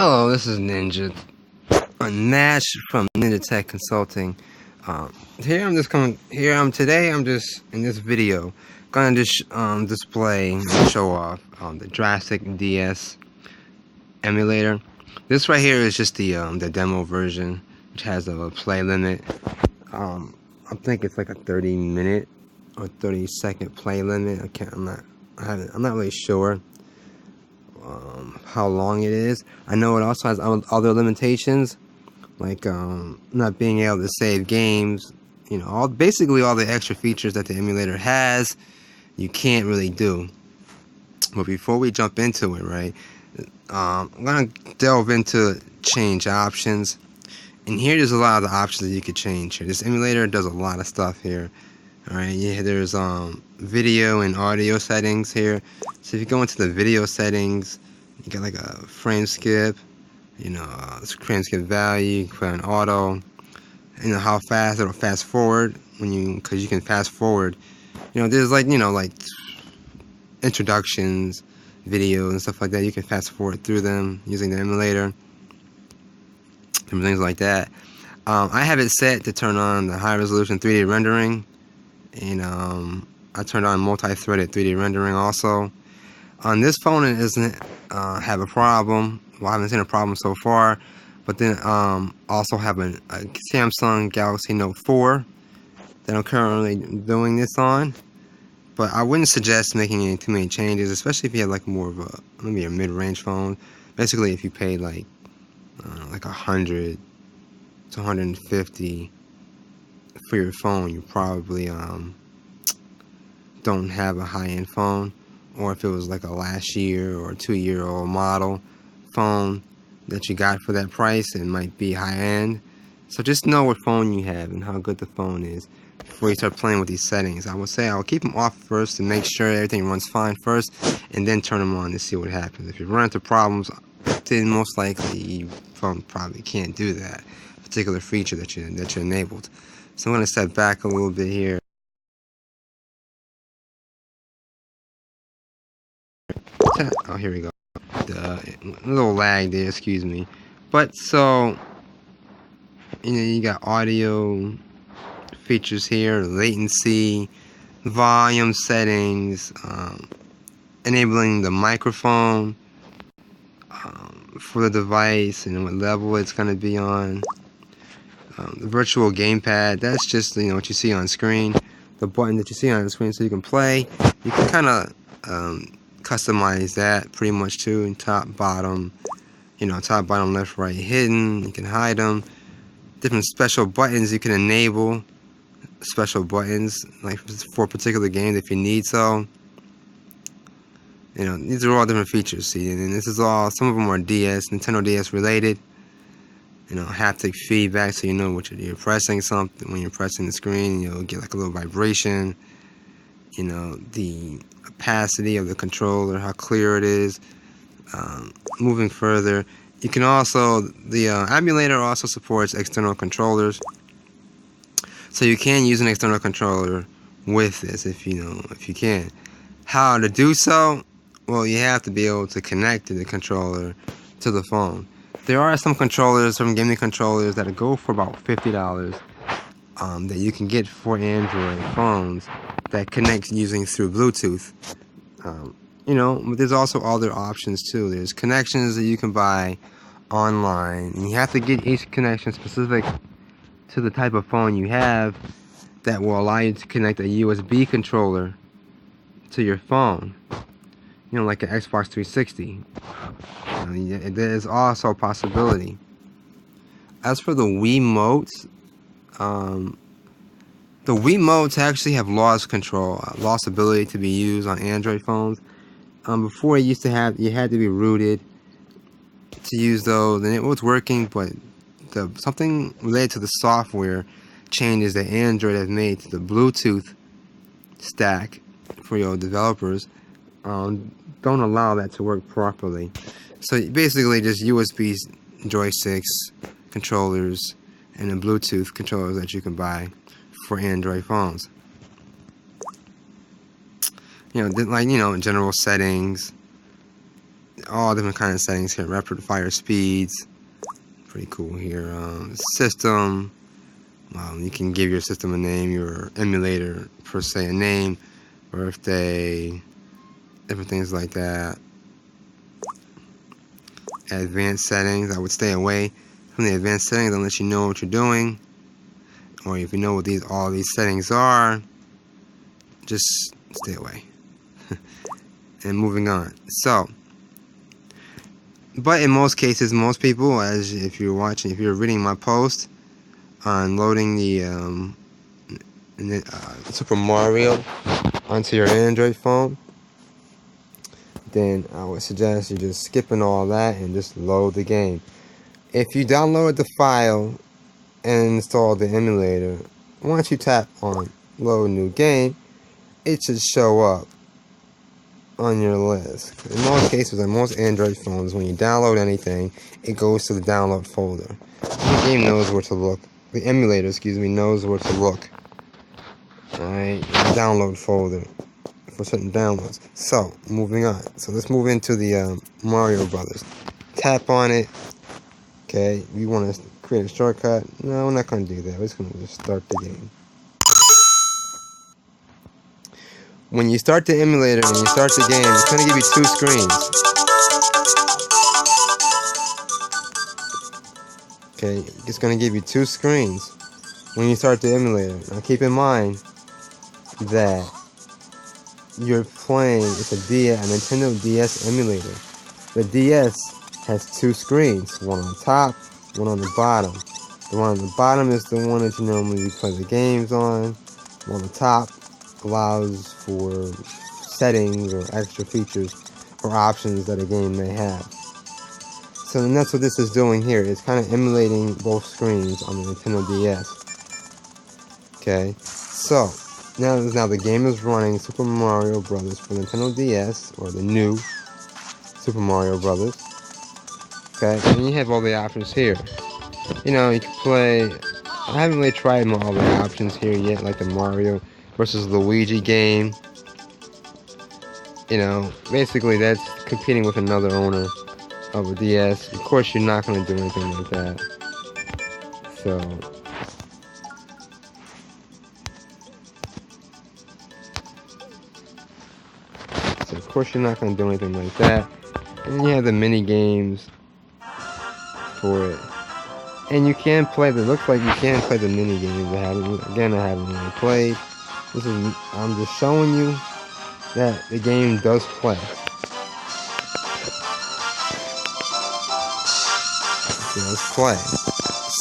Hello, this is Ninja Unmatched from Ninja Tech Consulting. Today I'm just in this video gonna just display and show off the DraStic DS Emulator. This right here is just the demo version, which has a play limit. I think it's like a 30-minute or 30-second play limit. I'm not really sure how long it is. I know it also has other limitations, like not being able to save games. You know, basically all the extra features that the emulator has, you can't really do. But before we jump into it, right, I'm gonna delve into change options. And here there's a lot of the options that you could change here. This emulator does a lot of stuff here. Alright, yeah, there's video and audio settings here. So if you go into the video settings, you got like a frame skip, frame skip value, you can put on auto, how fast it'll fast forward because you can fast forward. There's like introductions, videos and stuff like that. You can fast forward through them using the emulator and things like that. I have it set to turn on the high resolution 3D rendering, and I turned on multi-threaded 3D rendering also. On this phone it doesn't have a problem. Well, I haven't seen a problem so far. But then also have a Samsung Galaxy Note 4 that I'm currently doing this on. But I wouldn't suggest making any too many changes, especially if you have like more of maybe a mid-range phone. Basically, if you paid like $100 to $150 for your phone, you probably don't have a high-end phone. Or if it was like a last year or 2-year-old model phone that you got for that price, it might be high-end. So just know what phone you have and how good the phone is before you start playing with these settings. I would say I'll keep them off first to make sure everything runs fine first, and then turn them on to see what happens. If you run into problems, then most likely your phone probably can't do that particular feature that you enabled. So I'm going to step back a little bit here. Oh, here we go. A little lag there, excuse me. But so, you got audio features here, latency, volume settings, enabling the microphone for the device and what level it's going to be on. The virtual gamepad, that's just what you see on screen, the button that you see on the screen, so you can play. You can kind of customize that pretty much too, and top, bottom, left, right, hidden. You can hide them. Different special buttons you can enable. Special buttons like for a particular game if you need so. These are all different features. See, and this is all. Some of them are Nintendo DS related. Haptic feedback, so you know what you're pressing something when you're pressing the screen. You'll get like a little vibration. The opacity of the controller, how clear it is. Moving further, you can also, the emulator also supports external controllers, so you can use an external controller with this if you can. How to do so? Well, you have to be able to connect the controller to the phone. There are some controllers, some gaming controllers that go for about $50 that you can get for Android phones that connects through Bluetooth. But there's also other options too. There's connections that you can buy online, and you have to get each connection specific to the type of phone you have that will allow you to connect a USB controller to your phone. Like an Xbox 360. There's also a possibility. As for the Wiimotes, the Wiimotes actually have lost ability to be used on Android phones. Before you had to be rooted to use those, and it was working, but something related to the software changes that Android has made to the Bluetooth stack for your developers don't allow that to work properly. So basically just USB joysticks, controllers, and then Bluetooth controllers that you can buy for Android phones. General settings, all different kind of settings here. Rapid fire speeds, pretty cool here. System, you can give your system a name, your emulator per se a name, birthday, different things like that. Advanced settings, I would stay away from the advanced settings unless you know what you're doing, or if you know what all these settings are, just stay away. And moving on. So, but in most cases, most people, as if you're reading my post on loading the Super Mario onto your Android phone, then I would suggest you just skipping all that and just load the game. If you download the file and install the emulator, once you tap on load new game, it should show up on your list. In most cases, on most Android phones, when you download anything, it goes to the download folder. The game knows where to look. The emulator, knows where to look. Alright, the download folder for certain downloads. So, moving on. So let's move into the Mario Brothers. Tap on it. Okay, we want to create a shortcut. No, we're not going to do that. We're just going to start the game. When you start the emulator and you start the game, it's going to give you two screens. Okay, it's going to give you two screens when you start the emulator. Now keep in mind that you're playing, it's a Nintendo DS emulator. The DS has two screens, one on top, one on the bottom. The one on the bottom is the one that you normally play the games on. The one on the top allows for settings or extra features or options that a game may have. So and that's what this is doing here. It's kind of emulating both screens on the Nintendo DS. Okay, so now the game is running Super Mario Brothers for Nintendo DS, or the new Super Mario Brothers. Okay, and you have all the options here. You know, you can play. I haven't really tried all the options here yet, like the Mario versus Luigi game. You know, basically that's competing with another owner of a DS. Of course, you're not going to do anything like that. So of course you're not going to do anything like that. And you have the mini games for it. And you can play looks like you can play the mini games. I haven't really played. I'm just showing you that the game does play. It does play.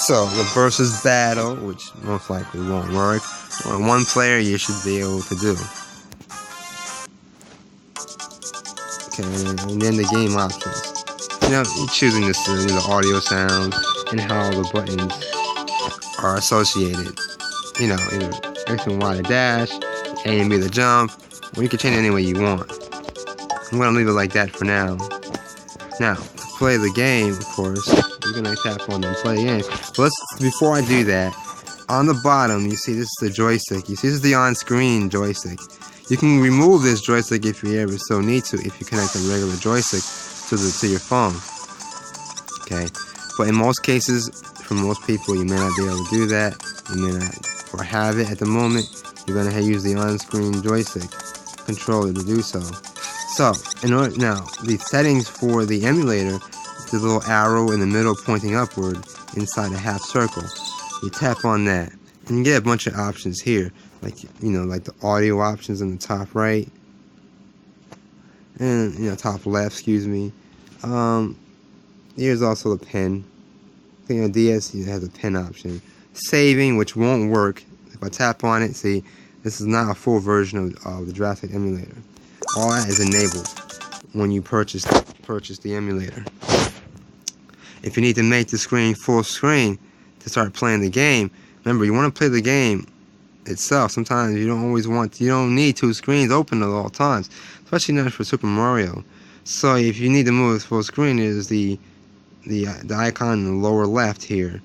So the versus battle, which most likely won't work, on one player you should be able to do. Okay, and then the game options. You know, you're choosing the audio sounds and how the buttons are associated. You know, either X and Y to dash, A and B to jump, or you can change it any way you want. I'm going to leave it like that for now. Now, to play the game, of course, you're going to tap on and play the game. But before I do that, on the bottom, you see this is the joystick. You see this is the on-screen joystick. You can remove this joystick if you ever so need to, if you connect a regular joystick to your phone. Okay, but in most cases, for most people, you may not be able to do that. You may not, or have it at the moment. You're gonna use the on-screen joystick controller to do so. So, now the settings for the emulator, the little arrow in the middle pointing upward inside a half circle. You tap on that, and you get a bunch of options here, like like the audio options in the top right, and top left. Here's also the pen. DS has a pen option. Saving, which won't work if I tap on it. See, this is not a full version of the DraStic emulator. All that is enabled when you purchase the emulator. If you need to make the screen full screen to start playing the game, remember, you want to play the game itself. Sometimes you don't need two screens open at all times, especially not for Super Mario. So if you need to move it full screen, there's the icon in the lower left here,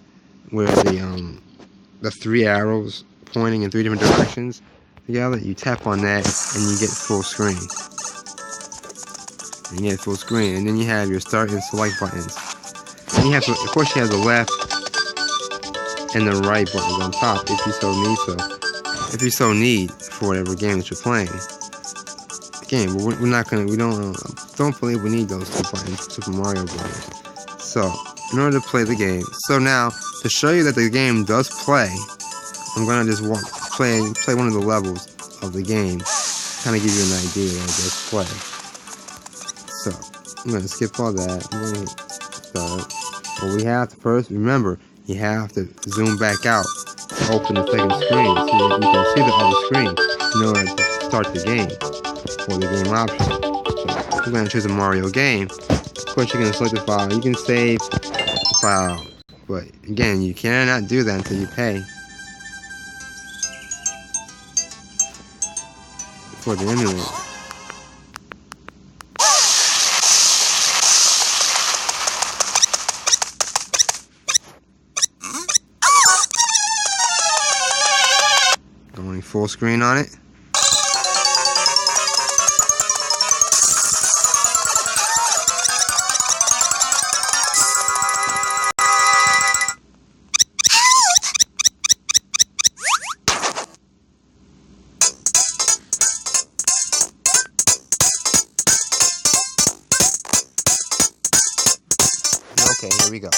where the three arrows pointing in three different directions together. You tap on that and you get full screen. and you get full screen, and then you have your start and select buttons. And you have to, of course, you have the left and the right buttons on top if you so need so. If you so need for whatever game that you're playing. Again, but we're not gonna. We don't believe we need those 2 buttons. Super Mario Brothers. So, in order to play the game, so now to show you that the game does play, I'm gonna just play one of the levels of the game, kind of give you an idea that it does play. So, I'm gonna skip all that. I'm gonna start. But we have to first remember, you have to zoom back out to open the second screen so that you can see the other screen in order to start the game or the game option. So, we're gonna choose a Mario game. Of course, you can select the file. You can save the file, but again, you cannot do that until you pay for the emulator. Going full screen on it. Okay, here we go.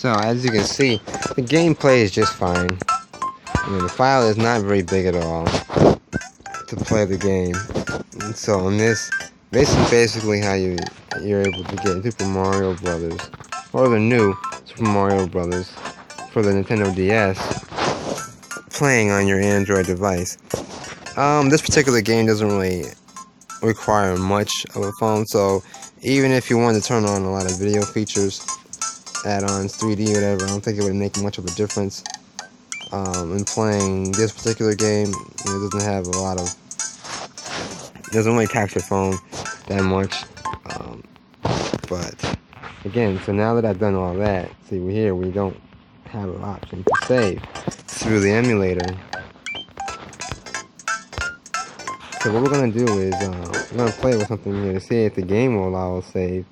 So as you can see, the gameplay is just fine. The file is not very big at all to play the game. And so on this is basically how you're able to get Super Mario Brothers, or the new Super Mario Brothers for the Nintendo DS, playing on your Android device. This particular game doesn't really require much of a phone, so even if you wanted to turn on a lot of video features, add-ons, 3D, whatever, I don't think it would make much of a difference. In playing this particular game, it doesn't have a lot of, it doesn't really tax your phone that much. But again, so now that I've done all that, see, we don't have an option to save through the emulator. So what we're gonna do is we're gonna play with something here to see if the game will allow us save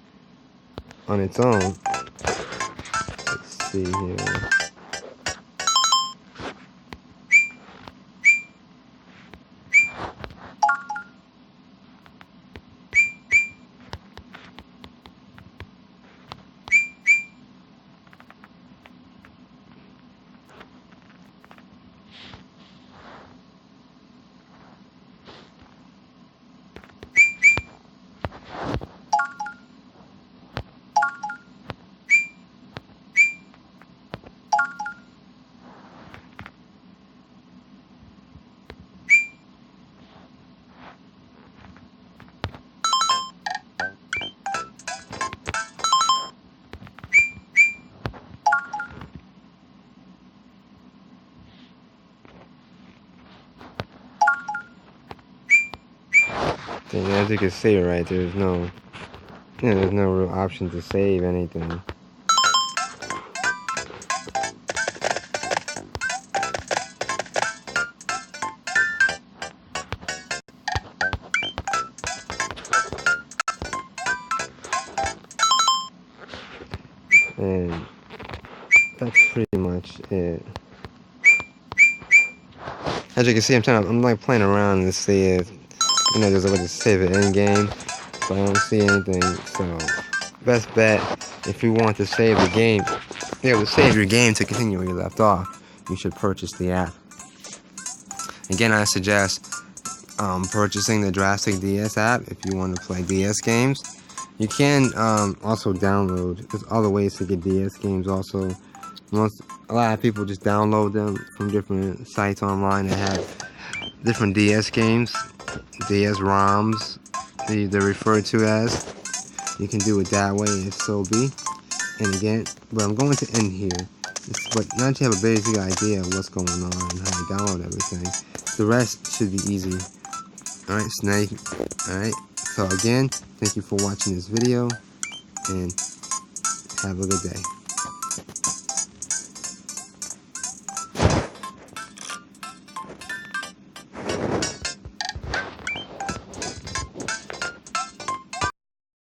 on its own. Let's see here. And as you can see, right, there's no real option to save anything. And that's pretty much it. As you can see, I'm like playing around to see if there's a way to save it in game, but I don't see anything. So best bet, if you want to save the game, be able to save your game to continue where you left off, you should purchase the app. Again, I suggest purchasing the DraStic DS app if you want to play DS games. You can also download. There's other ways to get DS games also. A lot of people just download them from different sites online that have different DS games, DS ROMs, they're referred to as. You can do it that way if so be. And again, but I'm going to end here. But now that you have a basic idea of what's going on and how to download everything, the rest should be easy. Alright, Snake. Alright, so again, thank you for watching this video, and have a good day.